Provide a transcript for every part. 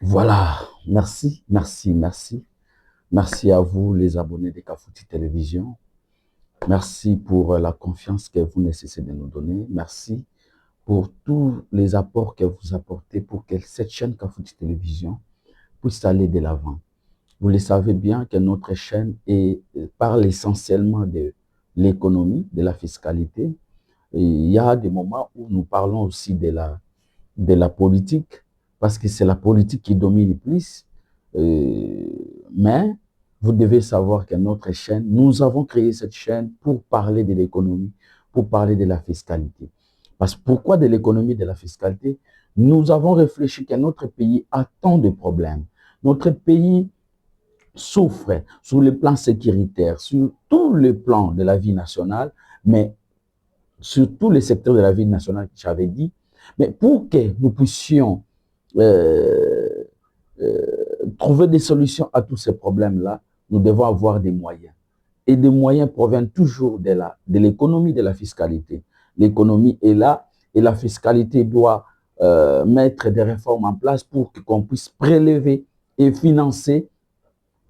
Voilà, merci, merci, merci. Merci à vous, les abonnés de Kafouti Télévision. Merci pour la confiance que vous ne cessez de nous donner. Merci pour tous les apports que vous apportez pour que cette chaîne Kafouti Télévision puisse aller de l'avant. Vous le savez bien que notre chaîne parle essentiellement de l'économie, de la fiscalité. Et il y a des moments où nous parlons aussi de la politique, parce que c'est la politique qui domine le plus. Euh, mais vous devez savoir que notre chaîne, nous avons créé cette chaîne pour parler de l'économie, pour parler de la fiscalité. Parce que pourquoi de l'économie et de la fiscalité? Nous avons réfléchi que notre pays a tant de problèmes. Notre pays souffre sur le plan sécuritaire, sur tous les plans de la vie nationale, mais sur tous les secteurs de la vie nationale que j'avais dit. Mais pour que nous puissions euh, euh, trouver des solutions à tous ces problèmes-là, nous devons avoir des moyens. Et des moyens proviennent toujours de l'économie, de la fiscalité. L'économie est là et la fiscalité doit mettre des réformes en place pour qu'on puisse prélever et financer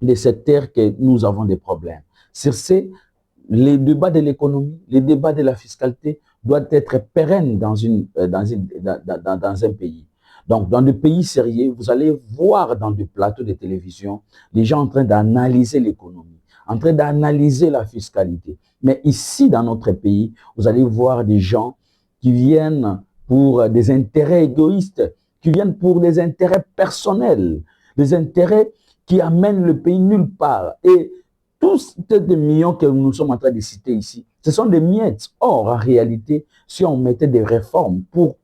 les secteurs que nous avons des problèmes. Sur ces, les débats de l'économie, les débats de la fiscalité doivent être pérennes dans un pays. Donc, dans des pays sérieux, vous allez voir dans des plateaux de télévision les gens en train d'analyser l'économie, en train d'analyser la fiscalité. Mais ici, dans notre pays, vous allez voir des gens qui viennent pour des intérêts égoïstes, qui viennent pour des intérêts personnels, des intérêts qui amènent le pays nulle part. Et tous ces millions que nous sommes en train de citer ici, ce sont des miettes. Or, en réalité, si on mettait des réformes pour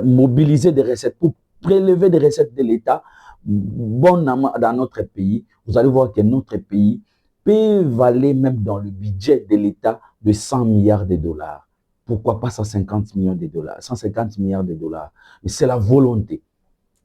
mobiliser des recettes, pour prélever des recettes de l'État, bon dans notre pays, vous allez voir que notre pays peut valer même dans le budget de l'État de 100 milliards de dollars. Pourquoi pas 150 millions de dollars, 150 milliards de dollars? Mais c'est la volonté.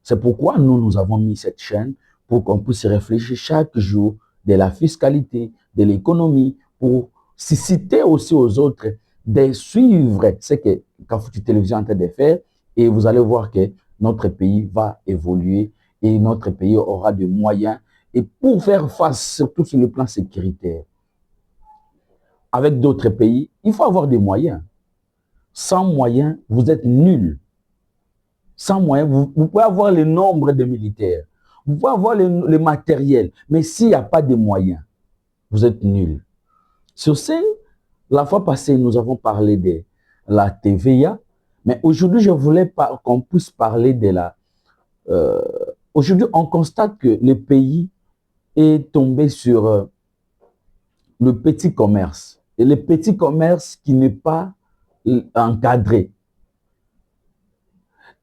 C'est pourquoi nous avons mis cette chaîne pour qu'on puisse réfléchir chaque jour de la fiscalité, de l'économie, pour susciter aussi aux autres de suivre ce que Kafouti Télévision est en train de faire, et vous allez voir que notre pays va évoluer et notre pays aura des moyens. Et pour faire face, surtout sur le plan sécuritaire, avec d'autres pays, il faut avoir des moyens. Sans moyens, vous êtes nuls. Sans moyens, vous pouvez avoir le nombre de militaires, vous pouvez avoir le matériel, mais s'il n'y a pas de moyens, vous êtes nuls. Sur ce, la fois passée, nous avons parlé de la TVA, mais aujourd'hui, je voulais qu'on puisse parler de la... aujourd'hui, on constate que le pays est tombé sur le petit commerce. Et le petit commerce qui n'est pas encadré.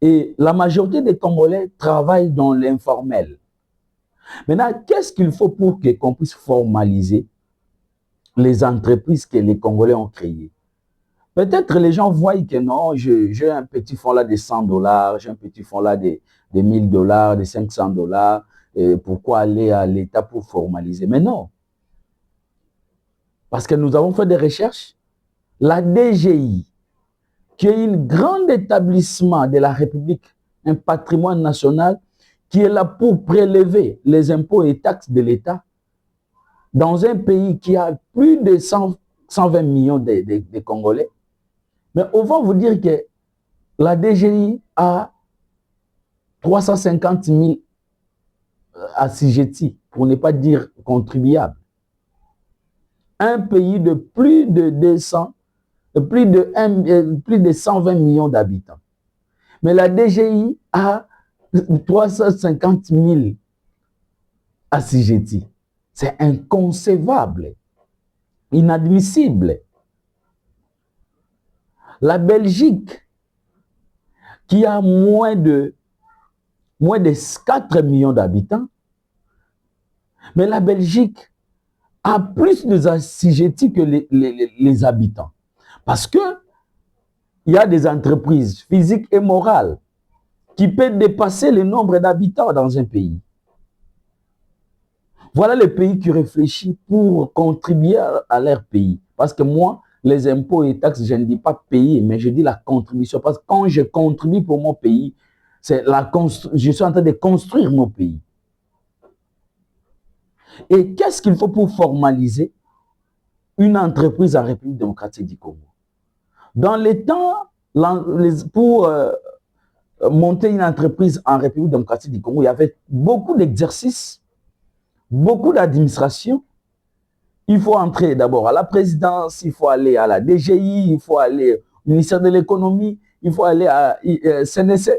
Et la majorité des Congolais travaillent dans l'informel. Maintenant, qu'est-ce qu'il faut pour qu'on puisse formaliser les entreprises que les Congolais ont créées? Peut-être les gens voient que non, j'ai un petit fonds là de 100 dollars, j'ai un petit fonds là de 1000 dollars, de 500 dollars. Pourquoi aller à l'État pour formaliser? Mais non. Parce que nous avons fait des recherches. La DGI, qui est un grand établissement de la République, un patrimoine national, qui est là pour prélever les impôts et taxes de l'État, dans un pays qui a plus de 120 millions de Congolais. Mais on va vous dire que la DGI a 350 000 assujettis, pour ne pas dire contribuables. Un pays de plus de 200, plus de 120 millions d'habitants. Mais la DGI a 350 000 assujettis. C'est inconcevable, inadmissible. La Belgique, qui a moins de 4 millions d'habitants, mais la Belgique a plus d'assujettis que les habitants. Parce que il y a des entreprises physiques et morales qui peuvent dépasser le nombre d'habitants dans un pays. Voilà le pays qui réfléchit pour contribuer à leur pays. Parce que moi, les impôts et taxes, je ne dis pas payer, mais je dis la contribution. Parce que quand je contribue pour mon pays, je suis en train de construire mon pays. Et qu'est-ce qu'il faut pour formaliser une entreprise en République démocratique du Congo? Dans les temps, pour monter une entreprise en République démocratique du Congo, il y avait beaucoup d'exercices, beaucoup d'administration. Il faut entrer d'abord à la présidence, il faut aller à la DGI, il faut aller au ministère de l'économie, il faut aller à CNSS.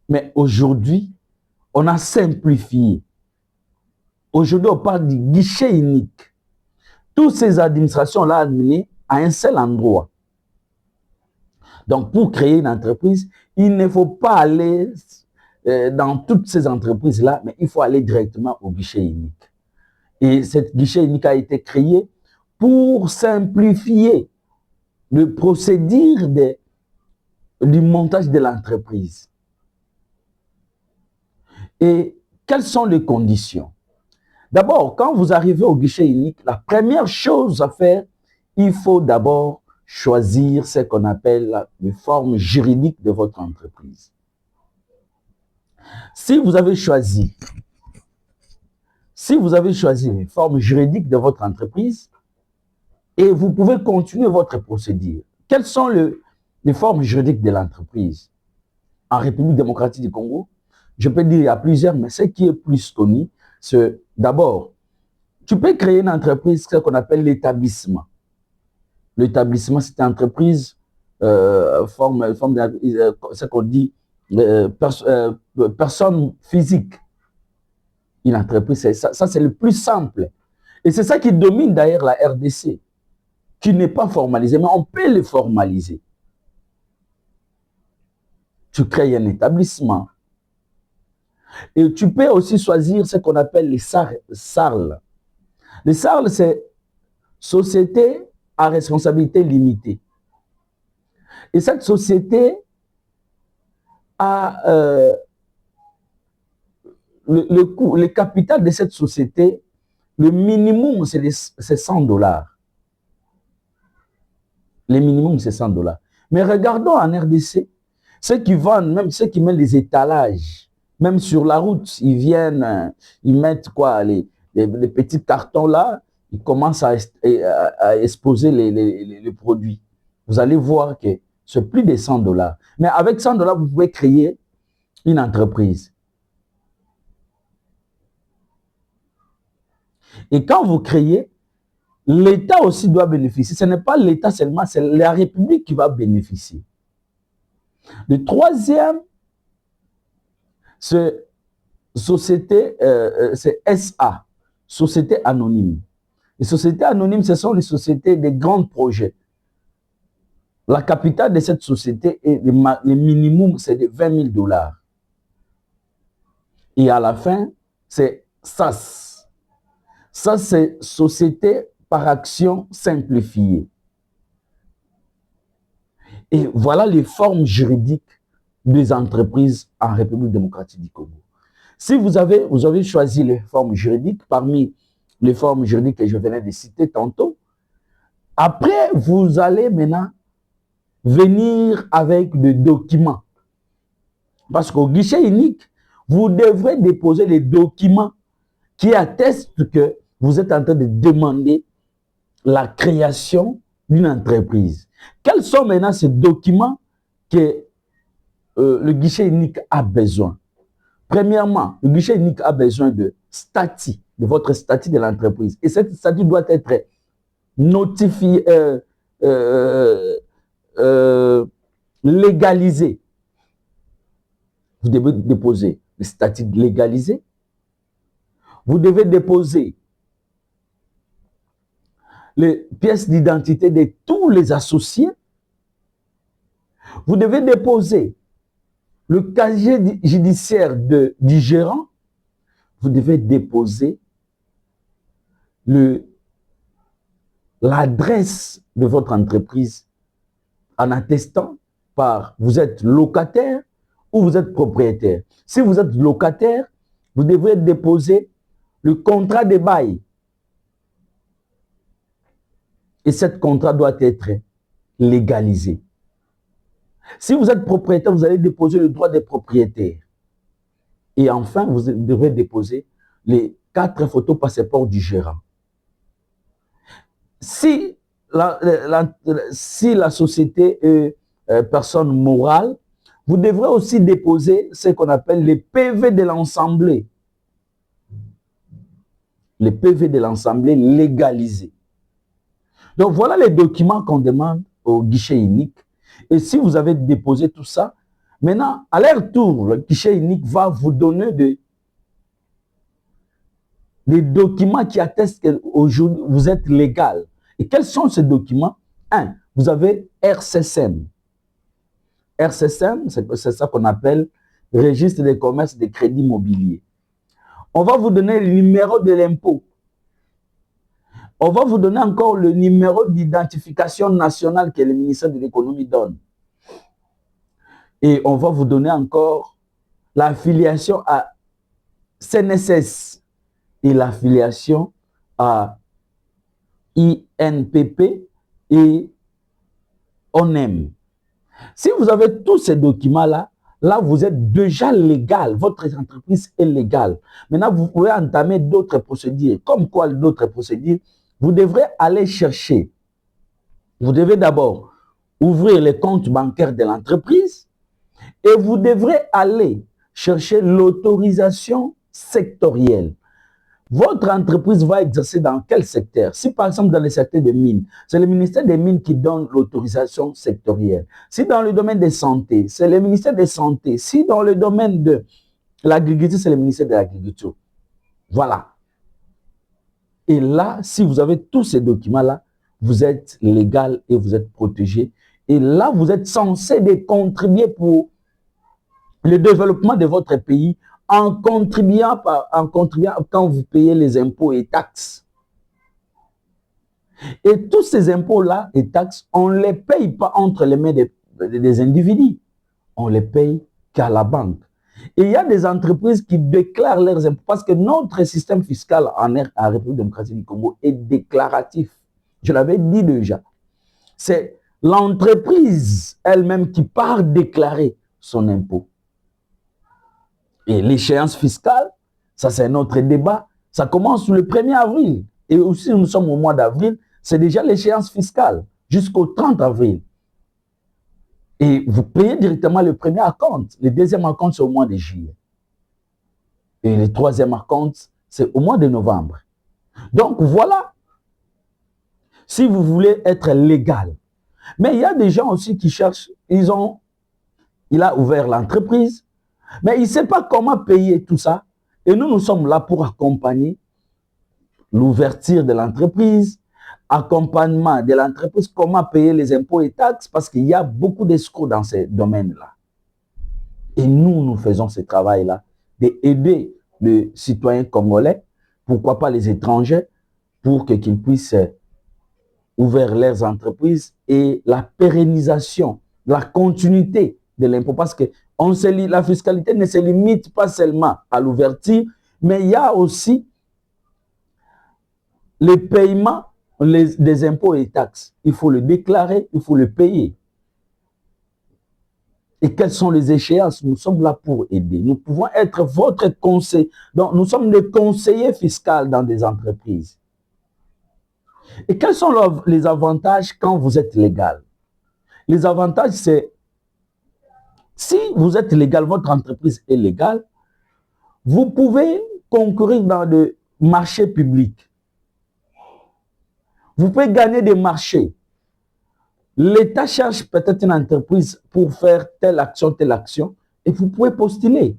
Mais aujourd'hui, on a simplifié. Aujourd'hui, on parle du guichet unique. Toutes ces administrations-là amenées à un seul endroit. Donc, pour créer une entreprise, il ne faut pas aller dans toutes ces entreprises-là, mais il faut aller directement au guichet unique. Et cette guichet unique a été créé pour simplifier le procédure du montage de l'entreprise. Et quelles sont les conditions? D'abord, quand vous arrivez au guichet unique, la première chose à faire, il faut d'abord choisir ce qu'on appelle la forme juridique de votre entreprise. Si vous avez choisi une forme juridique de votre entreprise, et vous pouvez continuer votre procédure. Quelles sont les formes juridiques de l'entreprise? En République démocratique du Congo, je peux dire il y a plusieurs, mais ce qui est plus connu, c'est d'abord, tu peux créer une entreprise, ce qu'on appelle l'établissement. L'établissement, c'est une entreprise, ce qu'on dit, personne physique. Une entreprise, ça c'est le plus simple. Et c'est ça qui domine d'ailleurs la RDC, qui n'est pas formalisé, mais on peut le formaliser. Tu crées un établissement. Et tu peux aussi choisir ce qu'on appelle les SARL. Les SARL, c'est Société à responsabilité limitée. Et cette société a le capital de cette société, le minimum, c'est $100. Le minimum, c'est $100. Mais regardons en RDC, ceux qui vendent, même ceux qui mettent les étalages, même sur la route, ils viennent, ils mettent quoi, les petits cartons là, ils commencent à exposer les produits. Vous allez voir que c'est plus de $100. Mais avec $100, vous pouvez créer une entreprise. Et quand vous créez, l'État aussi doit bénéficier. Ce n'est pas l'État seulement, c'est la République qui va bénéficier. Le troisième, c'est société, c'est SA, société anonyme. Les sociétés anonymes, ce sont les sociétés de grands projets. La capitale de cette société, le minimum, c'est de $20 000. Et à la fin, c'est SAS. Ça, c'est société par action simplifiée. Et voilà les formes juridiques des entreprises en République démocratique du Congo. Si vous avez choisi les formes juridiques, parmi les formes juridiques que je venais de citer tantôt, après, vous allez maintenant venir avec des documents. Parce qu'au guichet unique, vous devrez déposer les documents qui attestent que vous êtes en train de demander la création d'une entreprise. Quels sont maintenant ces documents que le guichet unique a besoin? Premièrement, le guichet unique a besoin de statut, de votre statut de l'entreprise. Et cet statut doit être notifié, légalisé. Vous devez déposer le statut légalisé. Vous devez déposer les pièces d'identité de tous les associés. Vous devez déposer le casier judiciaire du gérant. Vous devez déposer l'adresse de votre entreprise en attestant par vous êtes locataire ou vous êtes propriétaire. Si vous êtes locataire, vous devrez déposer le contrat de bail. Et ce contrat doit être légalisé. Si vous êtes propriétaire, vous allez déposer le droit des propriétaires. Et enfin, vous devrez déposer les 4 photos passeports du gérant. Si la société est personne morale, vous devrez aussi déposer ce qu'on appelle les PV de l'Assemblée. Les PV de l'Assemblée légalisés. Donc, voilà les documents qu'on demande au guichet unique. Et si vous avez déposé tout ça, maintenant, à leur tour, le guichet unique va vous donner des documents qui attestent qu'aujourd'hui, vous êtes légal. Et quels sont ces documents? Un, vous avez RCSM. RCSM, c'est ça qu'on appelle Registre des commerces de crédit immobilier. On va vous donner le numéro de l'impôt. On va vous donner encore le numéro d'identification nationale que le ministère de l'économie donne. Et on va vous donner encore l'affiliation à CNSS et l'affiliation à INPP et ONEM. Si vous avez tous ces documents-là, là, vous êtes déjà légal. Votre entreprise est légale. Maintenant, vous pouvez entamer d'autres procédures. Comme quoi d'autres procédures? Vous devrez aller chercher. Vous devez d'abord ouvrir les comptes bancaires de l'entreprise et vous devrez aller chercher l'autorisation sectorielle. Votre entreprise va exercer dans quel secteur? Si par exemple dans le secteur des mines, c'est le ministère des Mines qui donne l'autorisation sectorielle. Si dans le domaine de santé, c'est le ministère de Santé. Si dans le domaine de l'agriculture, c'est le ministère de l'Agriculture. Voilà. Et là, si vous avez tous ces documents-là, vous êtes légal et vous êtes protégé. Et là, vous êtes censé contribuer pour le développement de votre pays en contribuant quand vous payez les impôts et taxes. Et tous ces impôts-là et taxes, on ne les paye pas entre les mains des individus. On les paye qu'à la banque. Et il y a des entreprises qui déclarent leurs impôts parce que notre système fiscal en République démocratique du Congo est déclaratif. Je l'avais dit déjà. C'est l'entreprise elle-même qui part déclarer son impôt. Et l'échéance fiscale, ça c'est notre débat, ça commence le 1er avril. Et aussi nous sommes au mois d'avril, c'est déjà l'échéance fiscale jusqu'au 30 avril. Et vous payez directement le premier acompte. Le deuxième acompte, c'est au mois de juillet. Et le troisième acompte, c'est au mois de novembre. Donc voilà, si vous voulez être légal. Mais il y a des gens aussi qui cherchent, il a ouvert l'entreprise, mais il ne sait pas comment payer tout ça. Et nous sommes là pour accompagner l'ouverture de l'entreprise, accompagnement de l'entreprise, comment payer les impôts et taxes, parce qu'il y a beaucoup d'escrocs dans ces domaines-là. Et nous faisons ce travail-là, d'aider les citoyens congolais, pourquoi pas les étrangers, pour qu'ils puissent ouvrir leurs entreprises et la pérennisation, la continuité de l'impôt. Parce que la fiscalité ne se limite pas seulement à l'ouverture, mais il y a aussi les paiements des impôts et taxes. Il faut le déclarer, il faut le payer. Et quelles sont les échéances? Nous sommes là pour aider. Nous pouvons être votre conseil. Donc, nous sommes des conseillers fiscaux dans des entreprises. Et quels sont les avantages quand vous êtes légal? Les avantages, c'est si vous êtes légal, votre entreprise est légale, vous pouvez concourir dans des marchés publics. Vous pouvez gagner des marchés. L'État cherche peut-être une entreprise pour faire telle action, et vous pouvez postuler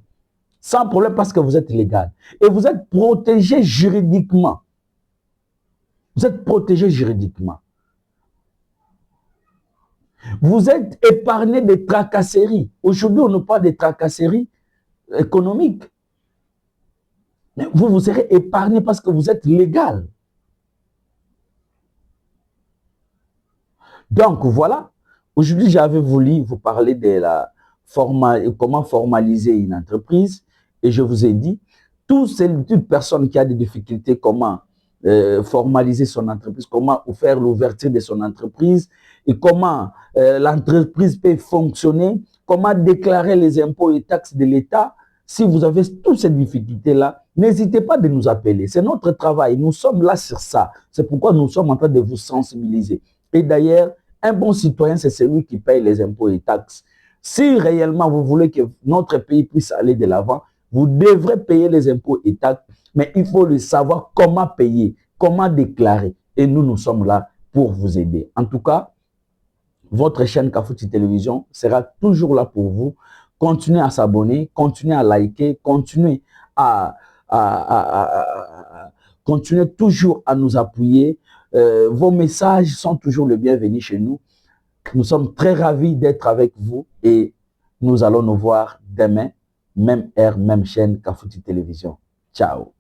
sans problème parce que vous êtes légal. Et vous êtes protégé juridiquement. Vous êtes protégé juridiquement. Vous êtes épargné des tracasseries. Aujourd'hui, on ne parle des tracasseries économiques. Mais vous serez épargné parce que vous êtes légal. Donc, voilà. Aujourd'hui, j'avais voulu vous parler de comment formaliser une entreprise. Et je vous ai dit, toute personne qui a des difficultés, comment formaliser son entreprise, comment faire l'ouverture de son entreprise et comment l'entreprise peut fonctionner, comment déclarer les impôts et taxes de l'État. Si vous avez toutes ces difficultés-là, n'hésitez pas de nous appeler. C'est notre travail. Nous sommes là sur ça. C'est pourquoi nous sommes en train de vous sensibiliser. Et d'ailleurs, un bon citoyen, c'est celui qui paye les impôts et taxes. Si réellement vous voulez que notre pays puisse aller de l'avant, vous devrez payer les impôts et taxes, mais il faut le savoir comment payer, comment déclarer. Et nous, nous sommes là pour vous aider. En tout cas, votre chaîne Kafouti Télévision sera toujours là pour vous. Continuez à s'abonner, continuez à liker, continuez continuez toujours à nous appuyer. Vos messages sont toujours le bienvenu chez nous. Nous sommes très ravis d'être avec vous et nous allons nous voir demain, même heure, même chaîne Kafouti Télévision. Ciao.